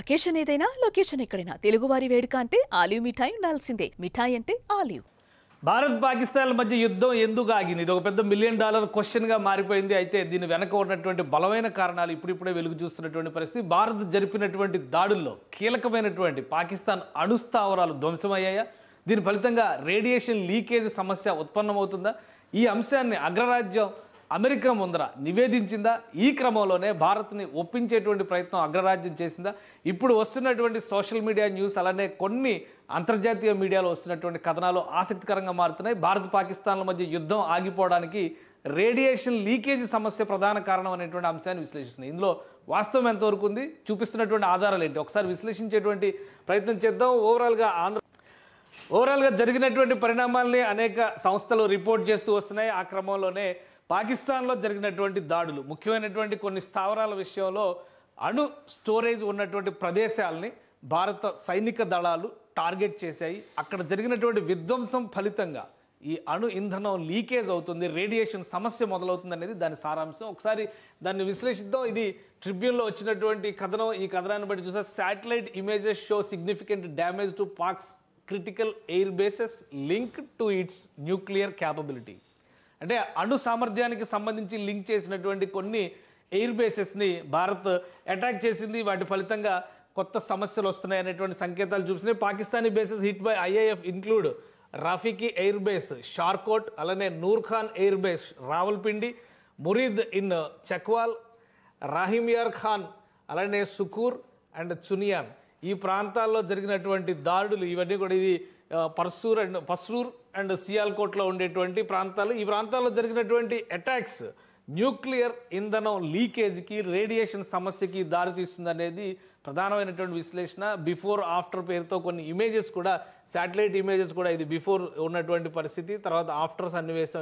Occasion ఏదైనా location ఎక్కడైనా తెలుగువారి వేడుక అంటే ఆలివ్ మిఠాయి ఉండాల్సిందే. మిఠాయి అంటే ఆలివ్. భారత్ పాకిస్తాన్ల మధ్య యుద్ధం ఎందుకు ఆగింది? ఇది ఒక పెద్ద $1 మిలియన్ క్వశ్చన్గా మారిపోయింది. అయితే దీని వెనక ఉన్నటువంటి బలమైన కారణాలు ఇప్పుడిప్పుడే వెలుగు చూస్తున్నటువంటి పరిస్థితి. భారత్ జరిపినటువంటి దాడుల్లో కీలకమైనటువంటి పాకిస్తాన్ అణుస్థావరాలు ధ్వంసమయ్యాయా? దీని ఫలితంగా రేడియేషన్ లీకేజ్ సమస్య ఉత్పన్నమవుతుందా? ఈ అంశాన్ని అగ్రరాజ్యం అమెరికా ముందర నివేదించిందా? ఈ క్రమంలోనే భారత్ని ఒప్పించేటువంటి ప్రయత్నం అగ్రరాజ్యం చేసిందా? ఇప్పుడు వస్తున్నటువంటి సోషల్ మీడియా న్యూస్ అలానే కొన్ని అంతర్జాతీయ మీడియాలో వస్తున్నటువంటి కథనాలు ఆసక్తికరంగా మారుతున్నాయి. భారత్ పాకిస్తాన్ల మధ్య యుద్ధం ఆగిపోవడానికి రేడియేషన్ లీకేజ్ సమస్య ప్రధాన కారణం అనేటువంటి అంశాన్ని విశ్లేషిస్తున్నాయి. ఇందులో వాస్తవం ఎంతవరకు ఉంది, చూపిస్తున్నటువంటి ఆధారాలు ఏంటి, ఒకసారి విశ్లేషించేటువంటి ప్రయత్నం చేద్దాం. ఓవరాల్గా జరిగినటువంటి పరిణామాల్ని అనేక సంస్థలు రిపోర్ట్ చేస్తూ వస్తున్నాయి. ఆ క్రమంలోనే పాకిస్తాన్లో జరిగినటువంటి దాడులు, ముఖ్యమైనటువంటి కొన్ని స్థావరాల విషయంలో అణు స్టోరేజ్ ఉన్నటువంటి ప్రదేశాలని భారత సైనిక దళాలు టార్గెట్ చేశాయి. అక్కడ జరిగినటువంటి విధ్వంసం ఫలితంగా ఈ అణు ఇంధనం లీకేజ్ అవుతుంది, రేడియేషన్ సమస్య మొదలవుతుంది అనేది దాని సారాంశం. ఒకసారి దాన్ని విశ్లేషిద్దాం. ఇది ట్రిబ్యూన్లో వచ్చినటువంటి కథనం. ఈ కథనాన్ని బట్టి చూస్తే satellite images show significant damage to pox critical air bases link to it's nuclear capability. అంటే అణు సామర్థ్యానికి సంబంధించి లింక్ చేసినటువంటి కొన్ని ఎయిర్ బేసెస్ని భారత్ అటాక్ చేసింది. వాటి ఫలితంగా కొత్త సమస్యలు వస్తున్నాయి అనేటువంటి సంకేతాలు చూపిస్తున్నాయి. Pakistani bases hit by IAF include Rafiqui air base, Shorkot, అలానే Nur Khan air base Rawalpindi, Murid in Chakwal, Rahim Yar Khan, అలానే సుకూర్ అండ్ చునియాన్. ఈ ప్రాంతాల్లో జరిగినటువంటి దాడులు ఇవన్నీ కూడా ఇది పస్రూర్ అండ్ సియాల్కోట్లో ఉండేటువంటి ప్రాంతాలు. ఈ ప్రాంతాల్లో జరిగినటువంటి అటాక్స్ న్యూక్లియర్ ఇంధనం లీకేజ్కి, రేడియేషన్ సమస్యకి దారితీస్తుంది అనేది ప్రధానమైనటువంటి విశ్లేషణ. బిఫోర్ ఆఫ్టర్ పేరుతో కొన్ని ఇమేజెస్ కూడా, శాటిలైట్ ఇమేజెస్ కూడా ఇది బిఫోర్ ఉన్నటువంటి పరిస్థితి, తర్వాత ఆఫ్టర్ సన్నివేశం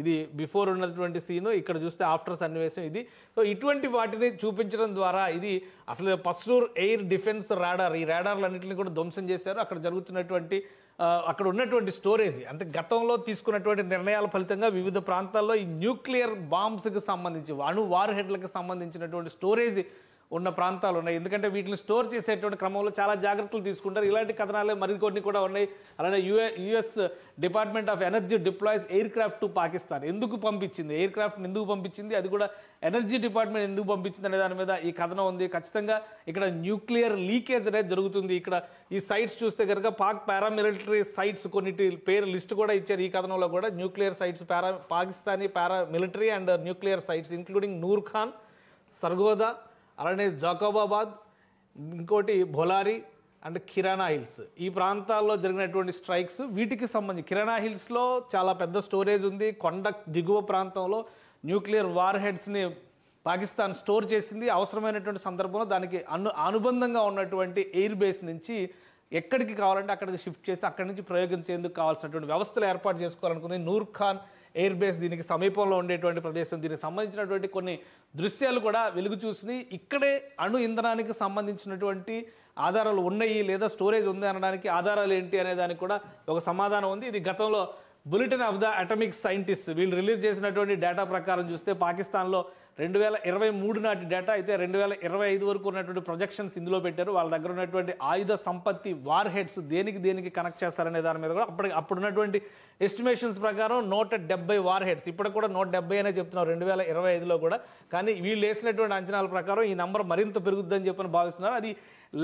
ఇది బిఫోర్ ఉన్నటువంటి సీను, ఇక్కడ చూస్తే ఆఫ్టర్ సన్నివేశం ఇది. సో ఇటువంటి వాటిని చూపించడం ద్వారా ఇది అసలు పస్రూర్ ఎయిర్ డిఫెన్స్ రాడార్, ఈ రాడార్లన్నింటినీ కూడా ధ్వంసం చేశారు. అక్కడ జరుగుతున్నటువంటి అక్కడ ఉన్నటువంటి స్టోరేజ్, అంటే గతంలో తీసుకున్నటువంటి నిర్ణయాల ఫలితంగా వివిధ ప్రాంతాల్లో ఈ న్యూక్లియర్ బాంబ్స్కి సంబంధించి, అణు వార్ హెడ్లకు సంబంధించినటువంటి స్టోరేజ్ ఉన్న ప్రాంతాలు ఉన్నాయి. ఎందుకంటే వీటిని స్టోర్ చేసేటువంటి క్రమంలో చాలా జాగ్రత్తలు తీసుకుంటారు. ఇలాంటి కథనాలే మరికొన్ని కూడా ఉన్నాయి. అలానే US department of energy deploys air craft to Pakistan. ఎందుకు పంపించింది, ఎయిర్ క్రాఫ్ట్ని ఎందుకు పంపించింది, అది కూడా ఎనర్జీ డిపార్ట్మెంట్ ఎందుకు పంపించింది అనే దాని మీద ఈ కథనం ఉంది. ఖచ్చితంగా ఇక్కడ న్యూక్లియర్ లీకేజ్ అనేది జరుగుతుంది. ఇక్కడ ఈ సైట్స్ చూస్తే కనుక పాక్ పారామిలిటరీ సైట్స్ కొన్నిటి పేరు లిస్ట్ కూడా ఇచ్చారు. ఈ కథనంలో కూడా nuclear sites, Pakistani paramilitary and nuclear sites including Nur Khan, Sargodha, అలానే జాకోబాబాద్, ఇంకోటి భోలారి అండ్ కిరాణా హిల్స్. ఈ ప్రాంతాల్లో జరిగినటువంటి స్ట్రైక్స్ వీటికి సంబంధించి, కిరాణా హిల్స్లో చాలా పెద్ద స్టోరేజ్ ఉంది. కొండ దిగువ ప్రాంతంలో న్యూక్లియర్ వార్ హెడ్స్ని పాకిస్తాన్ స్టోర్ చేసింది. అవసరమైనటువంటి సందర్భంలో దానికి అనుబంధంగా ఉన్నటువంటి ఎయిర్ బేస్ నుంచి ఎక్కడికి కావాలంటే అక్కడికి షిఫ్ట్ చేసి అక్కడి నుంచి ప్రయోగించేందుకు కావాల్సినటువంటి వ్యవస్థలు ఏర్పాటు చేసుకోవాలనుకుంది. నూర్ఖాన్ ఎయిర్ బేస్ దీనికి సమీపంలో ఉండేటువంటి ప్రదేశం. దీనికి సంబంధించినటువంటి కొన్ని దృశ్యాలు కూడా వెలుగు చూసినాయి. ఇక్కడే అణు ఇంధనానికి సంబంధించినటువంటి ఆధారాలు ఉన్నాయి లేదా స్టోరేజ్ ఉంది అనడానికి ఆధారాలు ఏంటి అనే దానికి కూడా ఒక సమాధానం ఉంది. ఇది గతంలో bulletin of the atomic scientist వీళ్ళు రిలీజ్ చేసినటువంటి డేటా ప్రకారం చూస్తే పాకిస్తాన్లో 2023 నాటి డేటా అయితే 2025 వరకు ఉన్నటువంటి ప్రొజెక్షన్స్ ఇందులో పెట్టారు. వాళ్ళ దగ్గర ఉన్నటువంటి ఆయుధ సంపత్తి, వార్ హెడ్స్ దేనికి కనెక్ట్ చేస్తారనే దాని మీద కూడా అప్పుడున్నటువంటి ఎస్టిమేషన్స్ ప్రకారం 170 వార్ హెడ్స్, ఇప్పటికి కూడా 170 అనే చెప్తున్నారు 2025లో కూడా. కానీ వీళ్ళు వేసినటువంటి అంచనాల ప్రకారం ఈ నంబర్ మరింత పెరుగుద్దని చెప్పని భావిస్తున్నారు. అది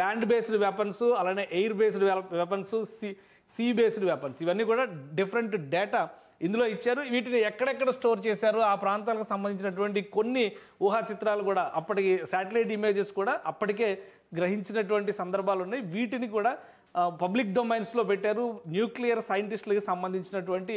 ల్యాండ్ బేస్డ్ వెపన్స్, అలానే air based weapons, sea based weapons, ఇవన్నీ కూడా డిఫరెంట్ డేటా ఇందులో ఇచ్చారు. వీటిని ఎక్కడెక్కడ స్టోర్ చేశారు, ఆ ప్రాంతాలకు సంబంధించినటువంటి కొన్ని ఊహా చిత్రాలు కూడా అప్పటికి శాటిలైట్ ఇమేజెస్ కూడా అప్పటికే గ్రహించినటువంటి సందర్భాలు ఉన్నాయి. వీటిని కూడా పబ్లిక్ డొమైన్స్లో పెట్టారు. న్యూక్లియర్ సైంటిస్టులకి సంబంధించినటువంటి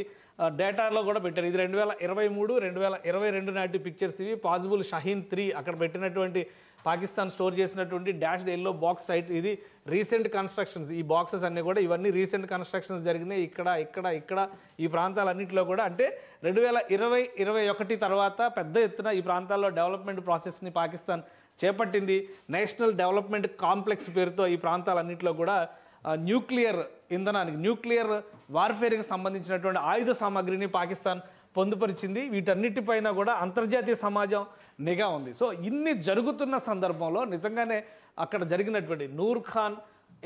డేటాలో కూడా పెట్టారు. ఇది 2023, 2022 నాటి పిక్చర్స్ ఇవి. పాసిబుల్ షహీన్ 3 అక్కడ పెట్టినటువంటి పాకిస్తాన్ స్టోర్ చేసినటువంటి డాష్డ్ ఎల్లో బాక్స్ సైట్. ఇది రీసెంట్ కన్స్ట్రక్షన్స్, ఈ బాక్సెస్ అన్నీ కూడా ఇవన్నీ రీసెంట్ కన్స్ట్రక్షన్స్ జరిగినాయి. ఇక్కడ ఈ ప్రాంతాలన్నింటిలో కూడా, అంటే 2020-21 తర్వాత పెద్ద ఎత్తున ఈ ప్రాంతాల్లో డెవలప్మెంట్ ప్రాసెస్ని పాకిస్తాన్ చేపట్టింది. నేషనల్ డెవలప్మెంట్ కాంప్లెక్స్ పేరుతో ఈ ప్రాంతాలన్నింటిలో కూడా న్యూక్లియర్ ఇంధనానికి, న్యూక్లియర్ వార్ఫేర్కి సంబంధించినటువంటి ఆయుధ సామాగ్రిని పాకిస్తాన్ పొందుపరిచింది. వీటన్నిటిపైన కూడా అంతర్జాతీయ సమాజం నిఘా ఉంది. సో ఇన్ని జరుగుతున్న సందర్భంలో నిజంగానే అక్కడ జరిగినటువంటి నూర్ ఖాన్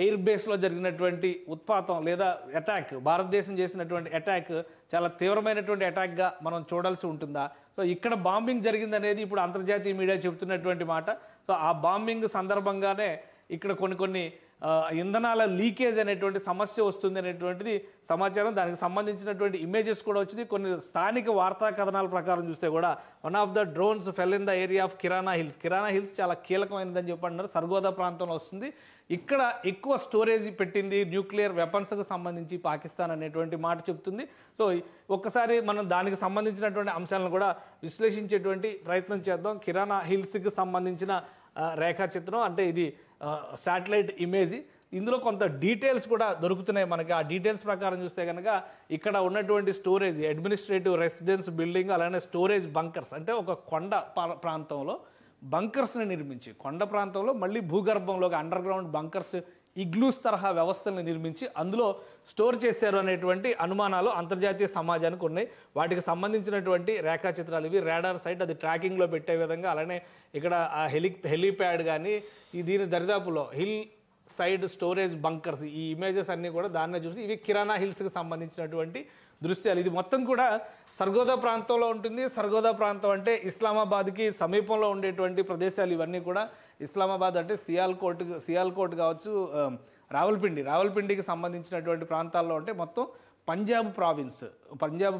ఎయిర్ బేస్లో జరిగినటువంటి ఉత్పాతం లేదా అటాక్, భారతదేశం చేసినటువంటి అటాక్ చాలా తీవ్రమైనటువంటి అటాక్గా మనం చూడాల్సి ఉంటుందా? సో ఇక్కడ బాంబింగ్ జరిగిందనేది ఇప్పుడు అంతర్జాతీయ మీడియా చెబుతున్నటువంటి మాట. సో ఆ బాంబింగ్ సందర్భంగానే ఇక్కడ కొన్ని ఇంధనాల లీకేజ్ అనేటువంటి సమస్య వస్తుంది అనేటువంటిది సమాచారం. దానికి సంబంధించినటువంటి ఇమేజెస్ కూడా వచ్చింది. కొన్ని స్థానిక వార్తా కథనాల ప్రకారం చూస్తే కూడా one of the drones fell in the area of kirana hills చాలా కీలకమైనదని చెప్పంటున్నారు. సర్గోదా ప్రాంతంలో వస్తుంది. ఇక్కడ ఎక్కువ స్టోరేజ్ పెట్టింది న్యూక్లియర్ వెపన్స్కు సంబంధించి పాకిస్తాన్ అనేటువంటి మాట చెప్తుంది. సో ఒక్కసారి మనం దానికి సంబంధించినటువంటి అంశాలను కూడా విశ్లేషించేటువంటి ప్రయత్నం చేద్దాం. కిరాణా హిల్స్కి సంబంధించిన రేఖాచిత్రం, అంటే ఇది శాటిలైట్ ఇమేజ్. ఇందులో కొంత డీటెయిల్స్ కూడా దొరుకుతున్నాయి మనకి. ఆ డీటెయిల్స్ ప్రకారం చూస్తే కనుక ఇక్కడ ఉన్నటువంటి స్టోరేజ్, అడ్మినిస్ట్రేటివ్ రెసిడెన్స్ బిల్డింగ్, అలానే స్టోరేజ్ బంకర్స్, అంటే ఒక కొండ ప్రాంతంలో బంకర్స్ని నిర్మించి, కొండ ప్రాంతంలో మళ్ళీ భూగర్భంలోకి అండర్ గ్రౌండ్ బంకర్స్, ఇగ్లూస్ తరహా వ్యవస్థలను నిర్మించి అందులో స్టోర్ చేశారు అనేటువంటి అనుమానాలు అంతర్జాతీయ సమాజానికి ఉన్నాయి. వాటికి సంబంధించినటువంటి రేఖాచిత్రాలు ఇవి. రాడార్ సైట్ అది ట్రాకింగ్లో పెట్టే విధంగా, అలానే ఇక్కడ ఆ హెలీప్యాడ్ కానీ దీని దరిదాపులో హిల్ సైడ్ స్టోరేజ్ బంకర్స్, ఈ ఇమేజెస్ అన్నీ కూడా దాన్నే చూసి ఇవి కిరాణా హిల్స్కి సంబంధించినటువంటి దృశ్యాలు. ఇది మొత్తం కూడా సర్గోదా ప్రాంతంలో ఉంటుంది. సర్గోదా ప్రాంతం అంటే ఇస్లామాబాద్కి సమీపంలో ఉండేటువంటి ప్రదేశాలు ఇవన్నీ కూడా. ఇస్లామాబాద్ అంటే సియాల్కోట్ కావచ్చు, రావల్పిండికి సంబంధించినటువంటి ప్రాంతాల్లో ఉంటే మొత్తం పంజాబ్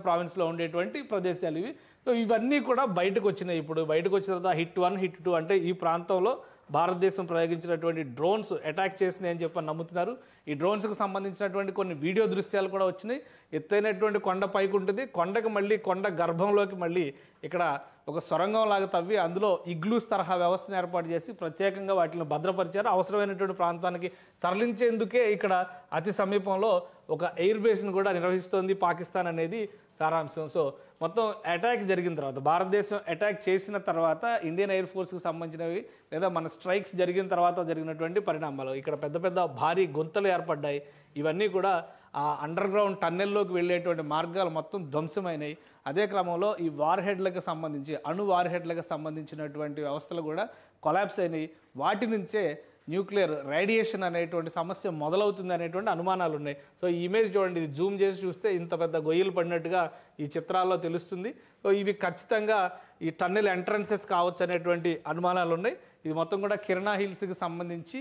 ప్రావిన్స్లో ఉండేటువంటి ప్రదేశాలు ఇవి. సో ఇవన్నీ కూడా బయటకు వచ్చినాయి. ఇప్పుడు బయటకు వచ్చిన తర్వాత హిట్ 1, హిట్ 2 అంటే ఈ ప్రాంతంలో భారతదేశం ప్రయోగించినటువంటి డ్రోన్స్ అటాక్ చేసినాయి అని చెప్పి నమ్ముతున్నారు. ఈ డ్రోన్స్కి సంబంధించినటువంటి కొన్ని వీడియో దృశ్యాలు కూడా వచ్చినాయి. ఎత్తైనటువంటి కొండ పైకి ఉంటుంది, కొండకు మళ్ళీ కొండ గర్భంలోకి మళ్ళీ ఇక్కడ ఒక సొరంగం లాగా తవ్వి అందులో ఇగ్లూస్ తరహా వ్యవస్థను ఏర్పాటు చేసి ప్రత్యేకంగా వాటిని భద్రపరిచారు. అవసరమైనటువంటి ప్రాంతానికి తరలించేందుకే ఇక్కడ అతి సమీపంలో ఒక ఎయిర్ బేస్ను కూడా నిర్వహిస్తోంది పాకిస్తాన్ అనేది సారాంశం. సో మొత్తం అటాక్ జరిగిన తర్వాత, భారతదేశం అటాక్ చేసిన తర్వాత ఇండియన్ ఎయిర్ ఫోర్స్కి సంబంధించినవి లేదా మన స్ట్రైక్స్ జరిగిన తర్వాత జరిగినటువంటి పరిణామాలు, ఇక్కడ పెద్ద పెద్ద భారీ గొంతులు ఏర్పడ్డాయి. ఇవన్నీ కూడా ఆ అండర్ గ్రౌండ్ టన్నెల్లోకి వెళ్ళేటువంటి మార్గాలు మొత్తం ధ్వంసమైనాయి. అదే క్రమంలో ఈ అణు వార్ హెడ్లకు సంబంధించినటువంటి వ్యవస్థలు కూడా కొలాప్స్ అయినాయి. వాటి నుంచే న్యూక్లియర్ రేడియేషన్ అనేటువంటి సమస్య మొదలవుతుంది అనేటువంటి అనుమానాలు ఉన్నాయి. సో ఈ ఇమేజ్ చూడండి, ఇది జూమ్ చేసి చూస్తే ఇంత పెద్ద గొయ్యలు పడినట్టుగా ఈ చిత్రాల్లో తెలుస్తుంది. సో ఇవి ఖచ్చితంగా ఈ టన్నెల్ ఎంట్రన్సెస్ కావచ్చు అనేటువంటి అనుమానాలు ఉన్నాయి. ఇది మొత్తం కూడా కిరాణా హిల్స్కి సంబంధించి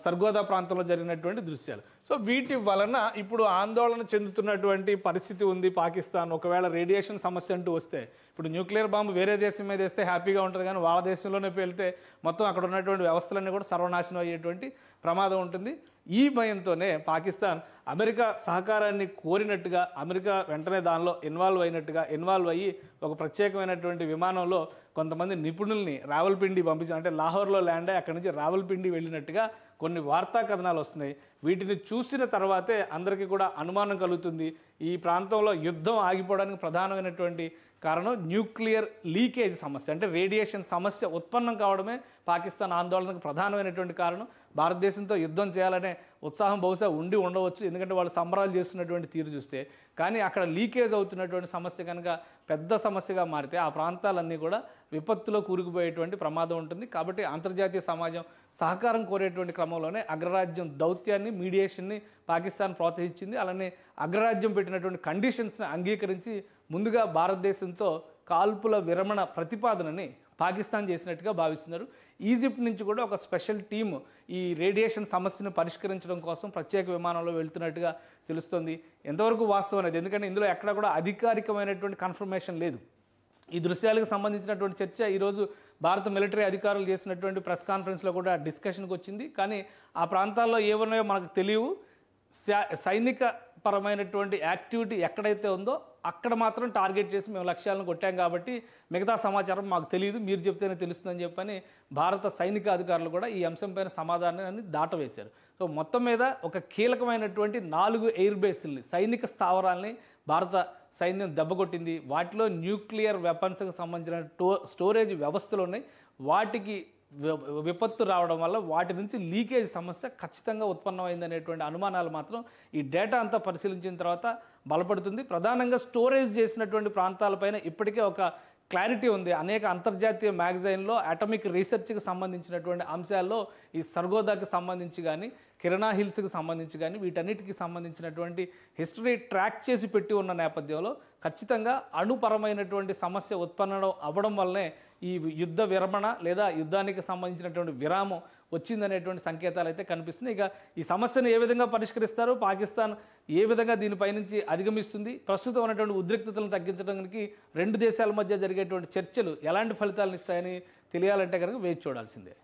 సర్గోదా ప్రాంతంలో జరిగినటువంటి దృశ్యాలు. సో వీటి వలన ఇప్పుడు ఆందోళన చెందుతున్నటువంటి పరిస్థితి ఉంది పాకిస్తాన్. ఒకవేళ రేడియేషన్ సమస్య అంటూ వస్తే, ఇప్పుడు న్యూక్లియర్ బాంబు వేరే దేశం మీద వేస్తే హ్యాపీగా ఉంటుంది, కానీ వాళ్ళ దేశంలోనే పేలితే మొత్తం అక్కడ ఉన్నటువంటి వ్యవస్థలన్నీ కూడా సర్వనాశనం అయ్యేటువంటి ప్రమాదం ఉంటుంది. ఈ భయంతోనే పాకిస్తాన్ అమెరికా సహకారాన్ని కోరినట్టుగా, అమెరికా వెంటనే దానిలో ఇన్వాల్వ్ అయ్యి ఒక ప్రత్యేకమైనటువంటి విమానంలో కొంతమంది నిపుణుల్ని రావల్పిండి పంపించారు. అంటే లాహోర్లో ల్యాండ్ అయ్యి అక్కడి నుంచి రావల్పిండి వెళ్ళినట్టుగా కొన్ని వార్తా కథనాలు వస్తున్నాయి. వీటిని చూసిన తర్వాతే అందరికీ కూడా అనుమానం కలుగుతుంది. ఈ ప్రాంతంలో యుద్ధం ఆగిపోవడానికి ప్రధానమైనటువంటి కారణం న్యూక్లియర్ లీకేజ్ సమస్య, అంటే రేడియేషన్ సమస్య ఉత్పన్నం కావడమే పాకిస్తాన్ ఆందోళనకు ప్రధానమైనటువంటి కారణం. భారతదేశంతో యుద్ధం చేయాలనే ఉత్సాహం బహుశా ఉండవచ్చు, ఎందుకంటే వాళ్ళు సంబరాలు చేస్తున్నటువంటి తీరు చూస్తే. కానీ అక్కడ లీకేజ్ అవుతున్నటువంటి సమస్య కనుక పెద్ద సమస్యగా మారితే ఆ ప్రాంతాలన్నీ కూడా విపత్తులో కూరుకుపోయేటువంటి ప్రమాదం ఉంటుంది. కాబట్టి అంతర్జాతీయ సమాజం సహకారం కోరేటువంటి క్రమంలోనే అగ్రరాజ్యం దౌత్యాన్ని, మీడియేషన్ని పాకిస్తాన్ ప్రోత్సహించింది. అలానే అగ్రరాజ్యం పెట్టినటువంటి కండిషన్స్ని అంగీకరించి ముందుగా భారతదేశంతో కాల్పుల విరమణ ప్రతిపాదనని పాకిస్తాన్ చేసినట్టుగా భావిస్తున్నారు. ఈజిప్ట్ నుంచి కూడా ఒక స్పెషల్ టీమ్ ఈ రేడియేషన్ సమస్యను పరిష్కరించడం కోసం ప్రత్యేక విమానంలో వెళ్తున్నట్టుగా తెలుస్తుంది. ఎంతవరకు వాస్తవం అనేది, ఎందుకంటే ఇందులో ఎక్కడ కూడా అధికారికమైనటువంటి కన్ఫర్మేషన్ లేదు. ఈ దృశ్యాలకు సంబంధించినటువంటి చర్చ ఈరోజు భారత మిలిటరీ అధికారులు చేసినటువంటి ప్రెస్ కాన్ఫరెన్స్లో కూడా డిస్కషన్కి వచ్చింది. కానీ ఆ ప్రాంతాల్లో ఏమున్నాయో మనకు తెలియవు. సైనిక పరమైనటువంటి యాక్టివిటీ ఎక్కడైతే ఉందో అక్కడ మాత్రం టార్గెట్ చేసి మేము లక్ష్యాలను కొట్టాం కాబట్టి మిగతా సమాచారం మాకు తెలియదు, మీరు చెప్తేనే తెలుస్తుందని చెప్పని భారత సైనిక అధికారులు కూడా ఈ అంశంపైన సమాధానాన్ని దాటవేశారు. సో మొత్తం మీద ఒక కీలకమైనటువంటి 4 ఎయిర్ బేస్ల్ని, సైనిక స్థావరాల్ని భారత సైన్యం దెబ్బకొట్టింది. వాటిలో న్యూక్లియర్ వెపన్స్కి సంబంధించిన స్టోరేజ్ వ్యవస్థలు ఉన్నాయి. వాటికి విపత్తు రావడం వల్ల వాటి నుంచి లీకేజ్ సమస్య ఖచ్చితంగా ఉత్పన్నమైందనేటువంటి అనుమానాలు మాత్రం ఈ డేటా అంతా పరిశీలించిన తర్వాత బలపడుతుంది. ప్రధానంగా స్టోరేజ్ చేసినటువంటి ప్రాంతాలపైన ఇప్పటికే ఒక క్లారిటీ ఉంది. అనేక అంతర్జాతీయ మ్యాగజైన్లో అటామిక్ రీసెర్చ్కి సంబంధించినటువంటి అంశాల్లో ఈ సర్గోదాకి సంబంధించి కానీ, కిరణా హిల్స్కి సంబంధించి కానీ, వీటన్నిటికి సంబంధించినటువంటి హిస్టరీ ట్రాక్ చేసి పెట్టి ఉన్న నేపథ్యంలో ఖచ్చితంగా అణుపరమైనటువంటి సమస్య ఉత్పన్నం అవ్వడం వల్లనే ఈ యుద్ధ విరమణ లేదా యుద్ధానికి సంబంధించినటువంటి విరామం వచ్చిందనేటువంటి సంకేతాలు అయితే కనిపిస్తున్నాయి. ఇక ఈ సమస్యను ఏ విధంగా పరిష్కరిస్తారు, పాకిస్తాన్ ఏ విధంగా దీనిపై నుంచి అధిగమిస్తుంది, ప్రస్తుతం ఉన్నటువంటి ఉద్రిక్తతలను తగ్గించడానికి రెండు దేశాల మధ్య జరిగేటువంటి చర్చలు ఎలాంటి ఫలితాలను ఇస్తాయని తెలియాలంటే కనుక వేచి చూడాల్సిందే.